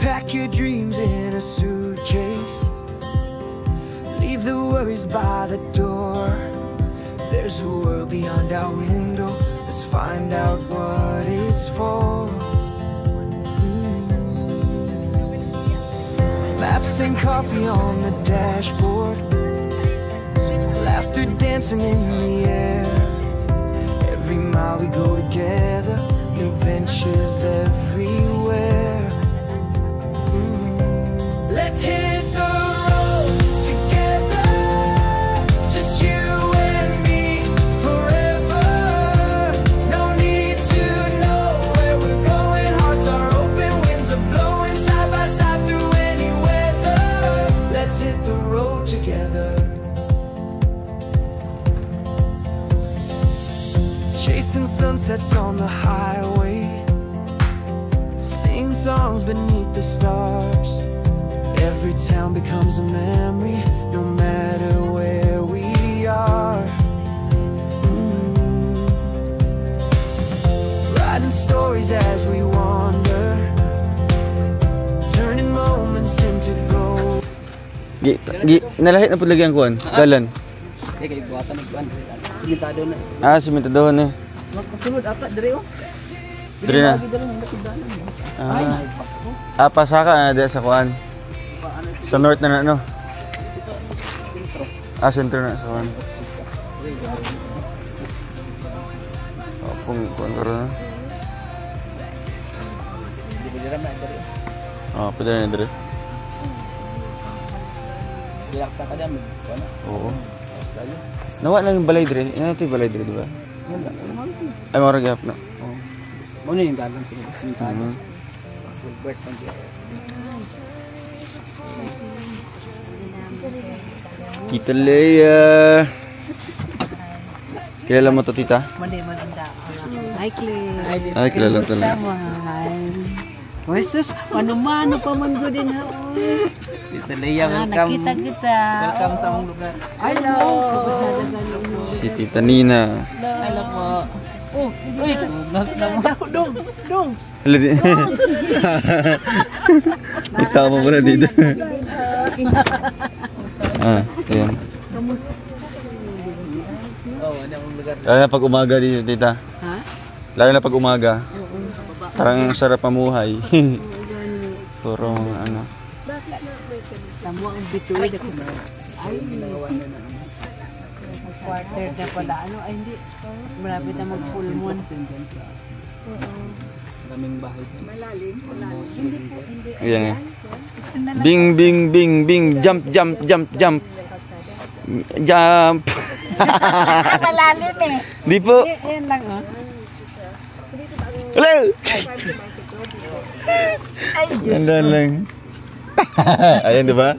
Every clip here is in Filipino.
Pack your dreams in a suitcase, leave the worries by the door. There's a world beyond our window, let's find out what it's for. Maps and coffee on the dashboard, laughter dancing in the air. Every mile we go together, new ventures everywhere. Let's hit the road together, just you and me forever. No need to know where we're going, hearts are open, winds are blowing side by side through any weather. Let's hit the road together. Chasing sunsets on the highway, sing songs beneath the stars. Every town becomes a memory, no matter where we are. Writing stories as we wander, turning moments into gold. Nalahit na po lagi ang kuwan, galan. Kaya buhatan ng kuwan. Simentado na. Ah, simentado na. Magpasunod apat dire oh. Dire na. Pasaka na dito sa kuwan. Sa north na no? Sentro na sa kuwan. Kung kuwan ko rin. Pwede na dire. Relax ka dyan. Oo. Nawa lang yung balay dire. Ano ito yung balay dire, di ba? Ay, maragap na. Muna yung galang sa simentado. Bert pang dito. Tita Leia. Kilala mo to, tita? Maganda. Hi, Clay. Ay, kilala talaga. Hi. Oh, sus, mano-mano pa man ko din ha. Tita Leia, welcome. Nakita kita. Welcome sa among lugar. Hello. Si Tita Nina. Hello po. Oh, uy, nas naman. Dong. Hello din. Kita mo pala dito. Ayan. Oh, ano ang lugar? Lalo na pag umaga dito, tita. Ha? Lalo na pag umaga. Parang sarap pamuhay. Puro ano. Tamo ang bituid ako. Ay, quarter na pala. Ano, ay hindi. Malapit na mag-full moon. Daming bahay dyan. Malalim. Ayan nga. Bing, bing, bing, bing. Jump, jump, jump, jump. Jump. Malalim eh. Di po. Ayan lang oh. Hello. Ay, Diyos. Ganda lang. Ayan, di ba?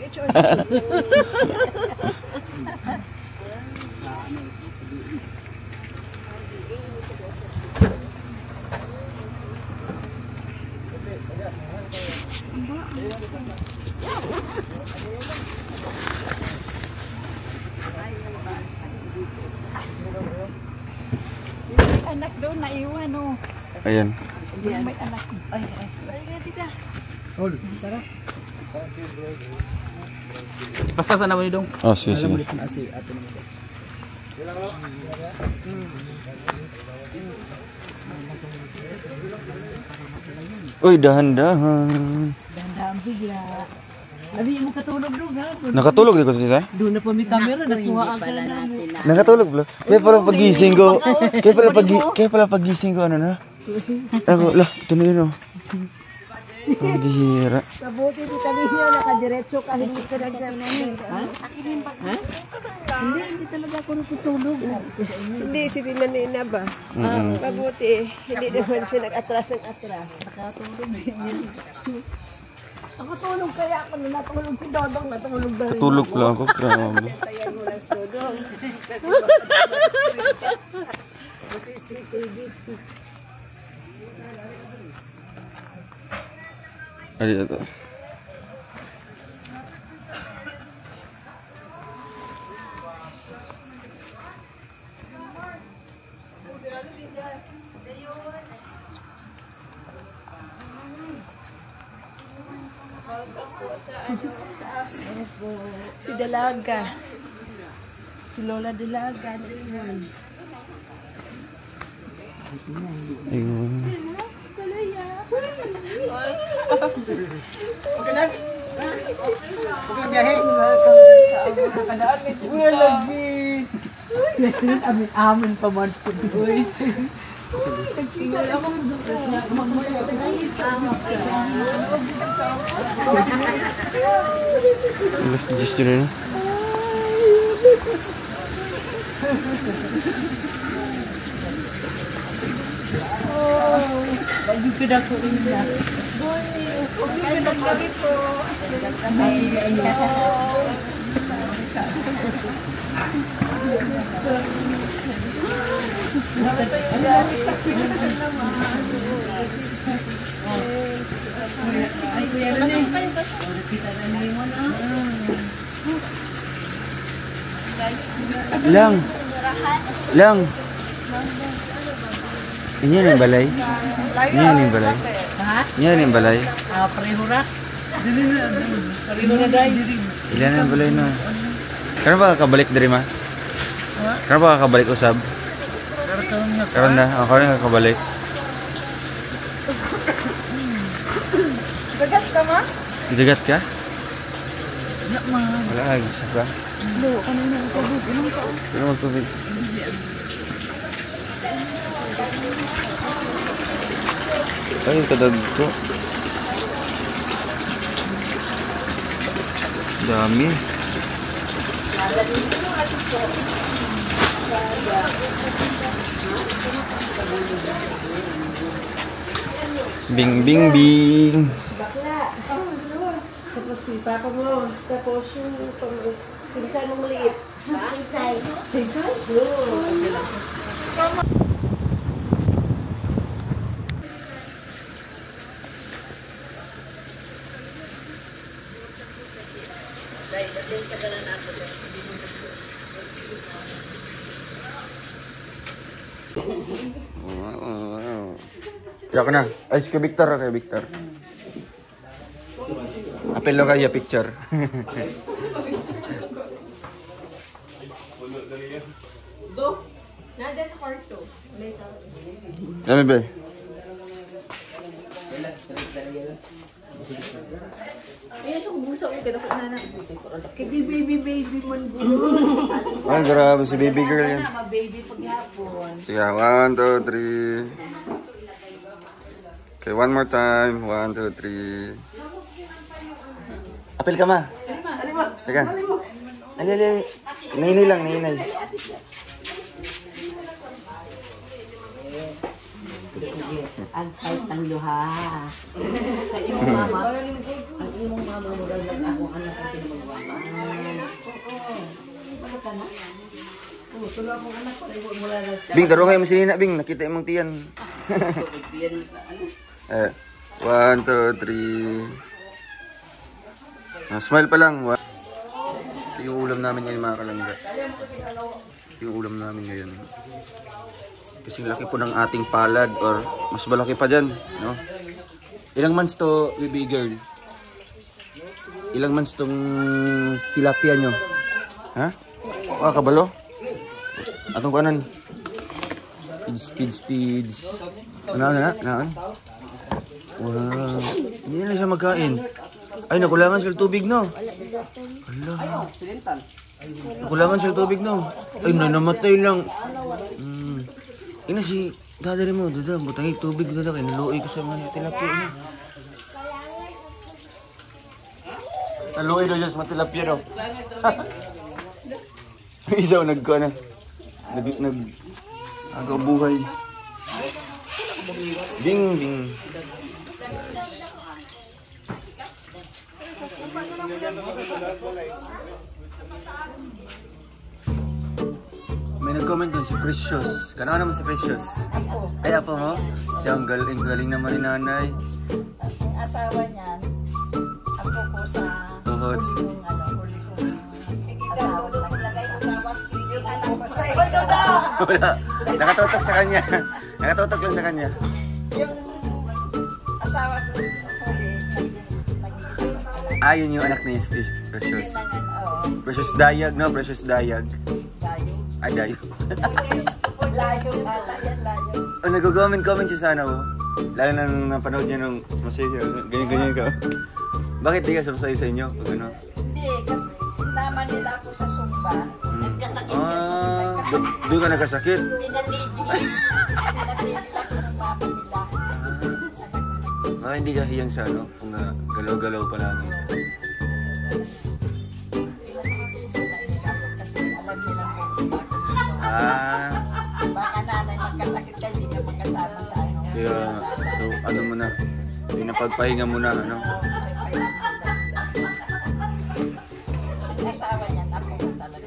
Anak doon, naiwan oh. Ayan. May anak. Ay. Tita. Ol, tara. Ipasta na mo ni dong. Oh, sige, sige. Uy, dahan-dahan. Dahan-dahan bigla. Labi mo katulog doon ha. Nakatulog di ko tita? Doon na pa may camera, nakuha ang kala mo. Nakatulog pala. Kaya pala pagising ko. Kaya pala pagising ko ano na. Ako, lah, ito na yun oh. Ang bihira. Sabuti di kanina nakadiretso ka hindi ka nagsasabi. Ha? Hindi talaga ako natutulog. Hindi, si Tinanina ba? Mabuti, hindi naman siya nag-atras ng atras. Nakatulog yun. Ako tulog kaya ako na natulog si Dodong, natulog na rin. Katulog lang ako, grabe. Tayan mo ng sodong. Kasi CCTV. Ay, ito. Si Dalaga. Si Lola Dalaga. Ayun. Amin pa man po. Mas just yun. Lagi ko na ko ina. Magandang gabi po. Ay, kuya rin eh. Lang. Yan yung balay. Yan yung balay. Ha? Yan yung balay. Pareho ra. Pareho na dahil. Ilan yung balay na? Kano ba kakabalik dari ma? Kano ba kakabalik usab? Karon na. Ako rin kakabalik. Dagat ka ma? Dagat ka? Ma. Wala, isa ka. Lo, kanina ang tubig. Anong ka? Ano magtubig? Ay, kadag ko. Dami. Bing, bing, bing. Tapos si Papa mo. Tapos yung pinsan mong maliit. Pinsay. Pinsay? Kaya ka na. Ay, kay Victor. Kay Victor. Apelo kaya picture. Go. Nandiyan sa kwarto. Later. Dami ba? Ayun siya kumusa ko. Ganda ko na. Kay baby man po. Ay, grabe si baby girl yan. Baby paghapon. Sige, 1, 2, 3. Okay, one more time. 1, 2, 3. Apel ka ma. Teka. Ali. Nainay lang, nainay. Ang kahit ng luha. Ang imong mama mo lang ako anak ko pinamagawa. Ano ka na? Oo, tulo akong anak ko. Mula na. Bing, taro kayo masinina, Bing. Nakita yung tiyan. 1, 2, 3. Smile pa lang. Ito yung ulam namin ngayon, mga kalangga. Ito yung ulam namin ngayon. Kasing laki po ng ating palad or mas malaki pa dyan, no? Ilang months to, baby girl? Ilang months tong tilapia nyo? Ha? Kabalo? Atong kanan? Speeds. Naan? Wow. Hindi na siya magkain. Ay, nakulangan sila tubig, no? Ala. Nakulangan sila tubig, no? Ay, namatay lang. Ina si dadari mo, dada, butangig tubig dada, kaya naluoy ko sa mga tilapia niya. Naluoy daw dyan sa mga tilapia daw. Isaw, nag-agaw buhay. Bing. May nag-comment dun si Precious. Kano naman si Precious? Ay, apo mo? Siya ang galing naman ni nanay. Ang asawa niyan, ako po sa Tuhod. huling asawa ng Wala. Nakatutok sa kanya. Nakatutok lang sa kanya. yung asawa ko huli, nag-iisip ako. Ah, yun yung anak niya, si Precious. Precious Dayag, no? Precious Dayag. Ay, Dayag. Oh, nag-comment siya sana, oh. Lalo nang napanood niya nung masaya. Ganyan-ganyan ka. Bakit di ka sabasayo sa inyo? Pag ano? Hindi, kasi sinama nila ako sa Sumba. Nagkasakit siya. Doon ka nagkasakit? Pinatigil. Pinatigil ako ng mama nila. Hindi ka hiyang sa ano? Kung galaw-galaw palagi. Kasi alam nila kung baka nanay magkasakit ka, hindi ka magkasama sa ano. Kaya, so ano mo na? Pinapagpahinga mo na, ano? Asawa niya, ako na talaga.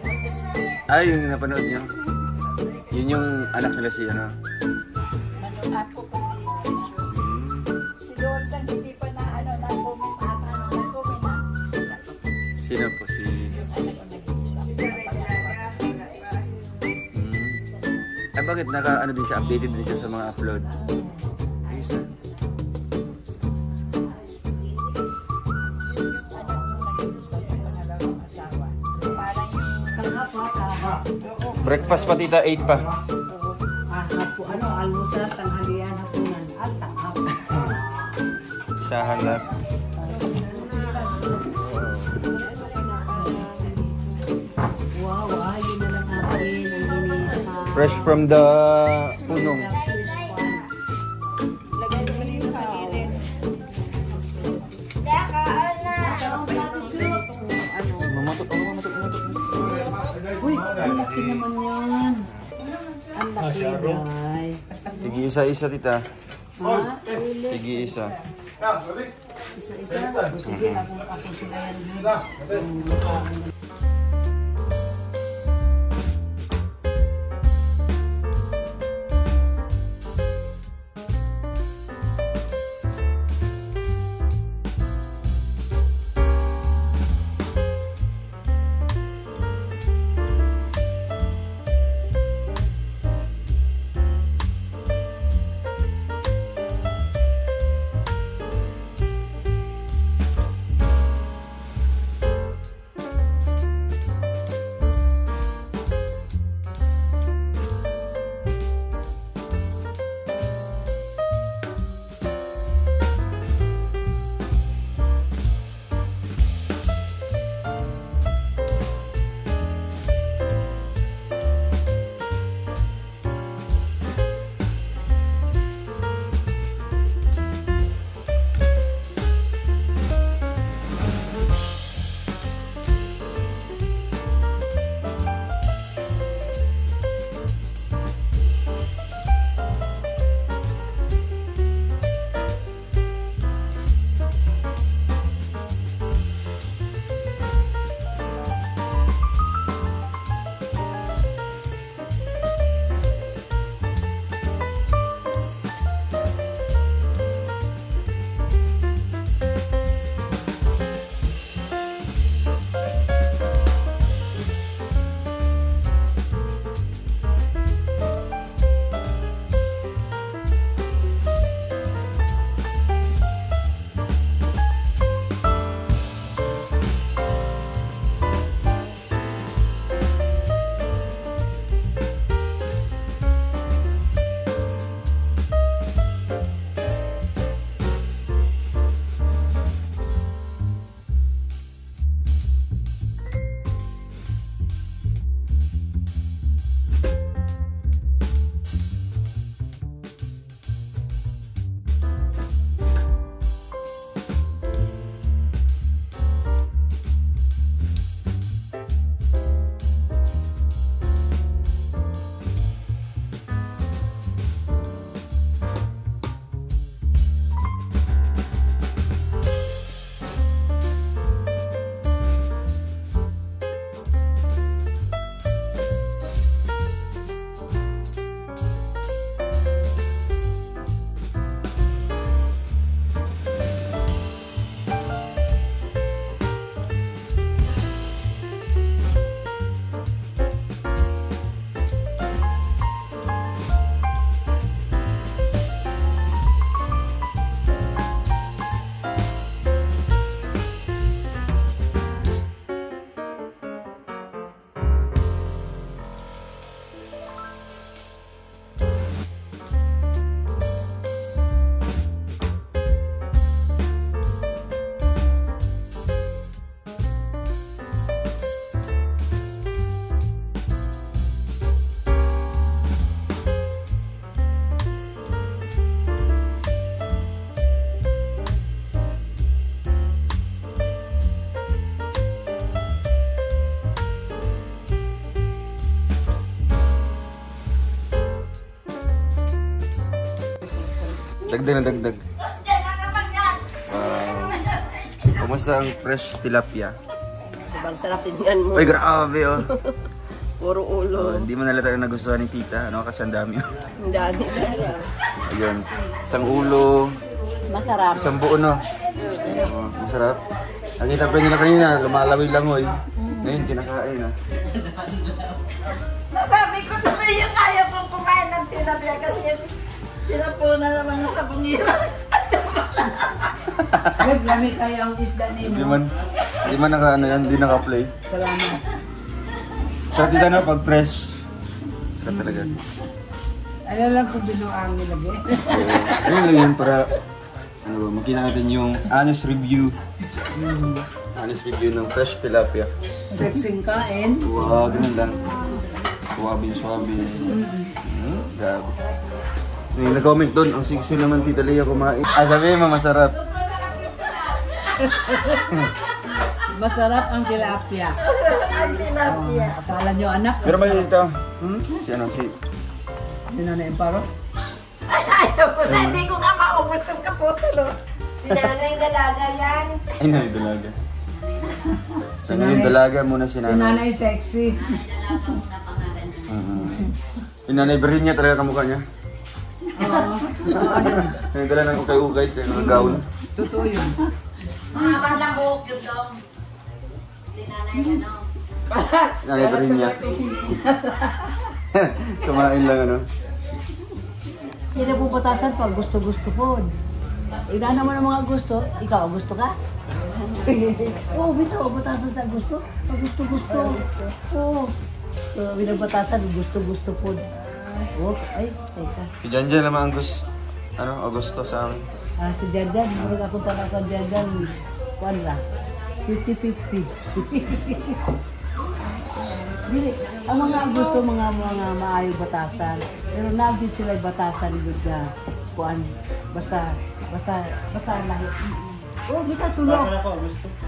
Ay, yung napanood niyo? Yun yung anak nila si ano? Ako po si Precious. Si Dorsan, hindi pa na ano, na-comment ata. Na-comment na. Sino po si... Yung anak ko nag-iisa. Ay, bakit ano din siya? Updated din siya sa mga upload? Ayos na. Breakfast pa tita, 8 pa. Almusal, tanghalian, hapunan, at tanghap. Isahan lang. Wow, yun na lang natin. Ang ginisa. Fresh from the punong. Mamatot. Uy, ang laki naman yan. Ang laki, guy. Tigi isa-isa tita. Ha? Really? Tigi isa. Isa-isa? Sige, ako sila yan. Dagdag na dagdag. Wow. Kumusta ang fresh tilapia? Ibang sarap tingnan mo. Uy, grabe oh. Puro ulo. Hindi mo nalata na nagustuhan ni tita, ano? Kasi ang dami. Ang dami. Ayun. Isang ulo, Masarap. isang buo, no? Oh, masarap. Nakita pa nila kanina, lumalaway lang, oy. Ngayon, kinakain, ha? Nasabi ko na yung kaya pong kumain ng tilapia kasi tinapo na naman sa bungira. Lami kayo ang isda ni Hindi mo. man naka, ano yan, hindi naka-play. Salamat. Sarap kita, no? Pag fresh. Sarap talaga. Ano lang kung binuang nilagay. Ayun lang yun para makita natin yung honest review. Honest review ng fresh tilapia. Sexing kain. Wow, ganun lang. Suwabe. Grabe. May nag-comment doon, ang sexy naman Tita Lea kumain. Sabi mo, masarap. Masarap ang tilapia. Akala nyo anak. Pero may dito. Si ano, si... Nanay Amparo. Ayaw ko na, hindi ko nga maubos yung kaputol. Si nanay dalaga yan. Ay, nanay dalaga. Sa ngayon dalaga muna si Si nanay. nanay sexy. Yung nanay Virginia talaga kamukha niya. Oo. May dala ng ukay-ukay, ng gown. Totoo yun. Mahaba ng buhok yun dong. Si nanay ano. Nanay Virginia. Kumain lang ano. Hindi na pupatasan pag gusto-gusto po. Ina naman ang mga gusto. Ikaw, gusto ka? Oo, bitaw, batasan sa gusto. Pag gusto-gusto. Oo. So, binabatasan, gusto-gusto po. Oh, ay, teka. Si Janjan naman ang Augusto sa amin. Si Janjan, murag akong tanong kang Janjan. Kuan lang. 50-50. Dili, ang mga gusto mga maayong batasan. Pero nagit sila batasan gud ka. Kuan, basta lahi. Oh, kita tulog.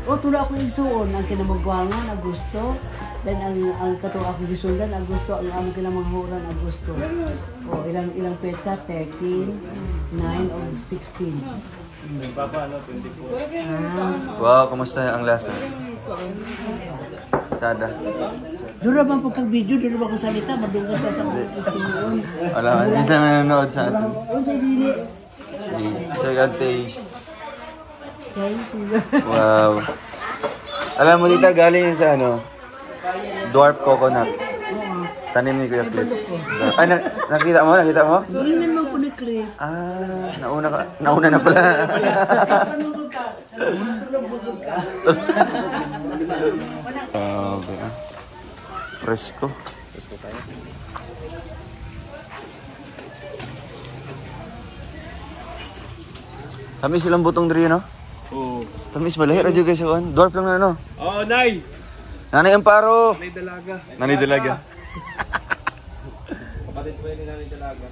Oh, tulog ako igsuon ang kinamagwangan ang gusto. Then ang kato ako gisundan ang gusto ang kinamanghuran ang gusto. Oh, ilang petsa 13, 9 o 16. Wow, kamusta ang lasa? Sada. Dura bang pagka-video, dura ba kung salita, madunggan ka sa itinyon. Wala, hindi sa nanonood sa atin. Oh, sa dili. Second taste. Thank you. Wow. Alam mo dito, galing yun sa ano? Dwarf coconut. Tanim ni Kuya Cliff. Ay, nakita mo? Nakita mo? Tingnan mo po ni Cliff. Nauna na pala. Okay. Presko. Tamis silang butong diri, no? Oo. Tamis malahi radyo guys, yun. Dwarf lang na, no? Oo, Nay! Nanay Amparo! Nay dalaga. Nanay Dalaga. Kapatid po yun ni Nanay dalaga.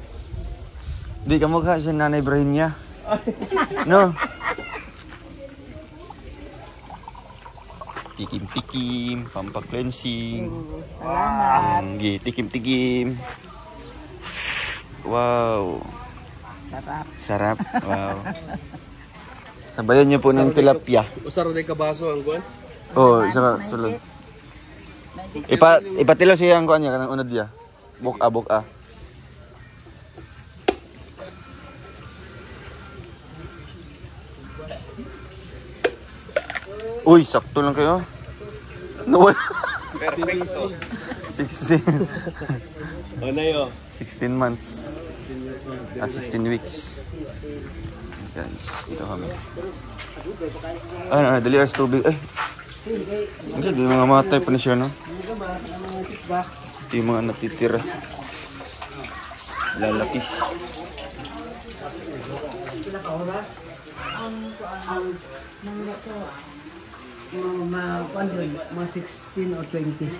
Hindi ka mukha si Nanay Virginia. No? Tikim-tikim, pampag-cleansing. Salamat. Tikim-tikim. Wow. Sarap. Sarap. Wow. Sabayan niyo po ng tilapia. Usaro na yung kabaso ang kuwan. Oh, isa ka sulod. Ipatilaw siya ang kuan niya kanang unod niya. Buk-a. Uy, sakto lang kayo. Nawala. Perfecto. 16. O, Nay, o. 16 months. 16 weeks. Guys, dito kami. Dali ras tubig. Ay. Hindi, di mga matay pa na siya, no? Ito yung mga natitira. Lalaki. Mga 16 o 20.